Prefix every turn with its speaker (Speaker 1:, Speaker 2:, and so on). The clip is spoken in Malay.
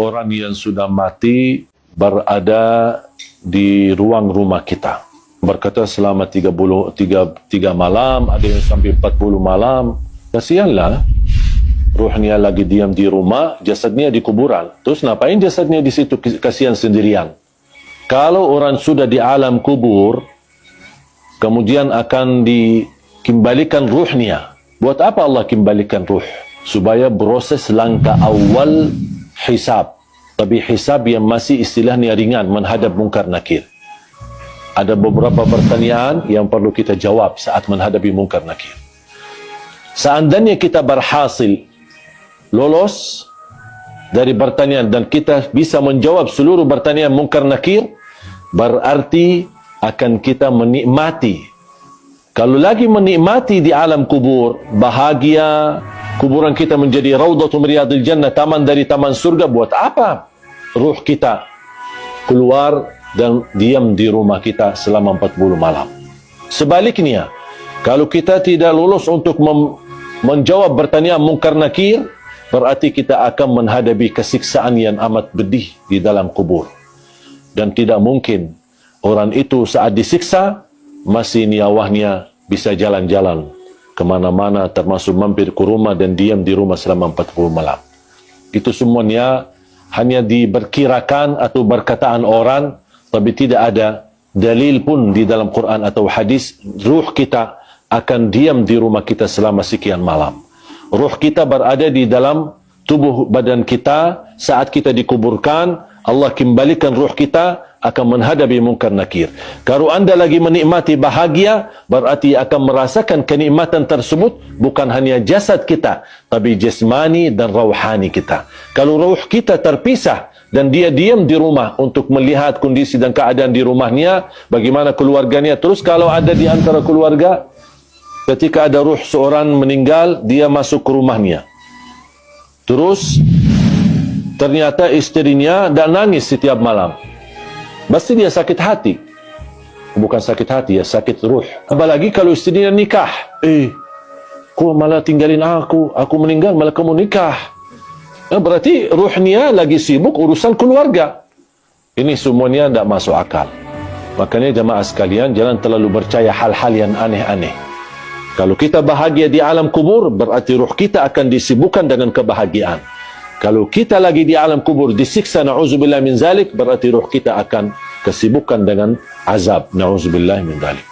Speaker 1: orang yang sudah mati berada di ruang rumah kita. Berkata selama 3 malam, ada yang sampai 40 malam. Kasihanlah, ruhnya lagi diam di rumah, jasadnya di kuburan. Terus ngapain jasadnya di situ, kasihan sendirian? Kalau orang sudah di alam kubur, kemudian akan dikembalikan ruhnya. Buat apa Allah kembalikan ruh? Supaya proses langkah awal hisab. Tapi hisab yang masih istilahnya ringan, menghadap mungkar nakir. Ada beberapa pertanyaan yang perlu kita jawab saat menghadapi mungkar nakir. Seandainya kita berhasil lolos dari pertanyaan dan kita bisa menjawab seluruh pertanyaan mungkar nakir, berarti akan kita menikmati. Kalau lagi menikmati di alam kubur, bahagia, kuburan kita menjadi raudhatul riyadil jannah, taman dari taman surga. Buat apa ruh kita keluar dan diam di rumah kita selama 40 malam? Sebaliknya, kalau kita tidak lulus untuk menjawab pertanyaan mungkar nakir, berarti kita akan menghadapi kesiksaan yang amat pedih di dalam kubur. Dan tidak mungkin orang itu saat disiksa masih nyawanya bisa jalan-jalan kemana-mana, termasuk mampir ke rumah dan diam di rumah selama 40 malam. Itu semuanya hanya diperkirakan atau berkataan orang, tapi tidak ada dalil pun di dalam Quran atau hadis ruh kita akan diam di rumah kita selama sekian malam. Ruh kita berada di dalam tubuh badan kita saat kita dikuburkan. Allah kembalikan ruh kita akan menghadapi mungkar nakir. Kalau anda lagi menikmati bahagia, berarti akan merasakan kenikmatan tersebut bukan hanya jasad kita, tapi jasmani dan rauhani kita. Kalau ruh kita terpisah dan dia diam di rumah untuk melihat kondisi dan keadaan di rumahnya, bagaimana keluarganya. Terus kalau ada di antara keluarga, ketika ada ruh seorang meninggal, dia masuk ke rumahnya. Terus ternyata istrinya dah nangis setiap malam. Pasti dia sakit hati. Bukan sakit hati, ya sakit ruh. Apalagi kalau istrinya nikah. Kau malah tinggalin aku meninggal malah kamu nikah. Berarti ruhnya lagi sibuk urusan keluarga. Ini semuanya tidak masuk akal. Makanya jemaah sekalian, jangan terlalu percaya hal-hal yang aneh-aneh. Kalau kita bahagia di alam kubur, berarti ruh kita akan disibukkan dengan kebahagiaan. Kalau kita lagi di alam kubur disiksa, na'udzubillah min zalik, berarti ruh kita akan kesibukkan dengan azab, na'udzubillah min zalik.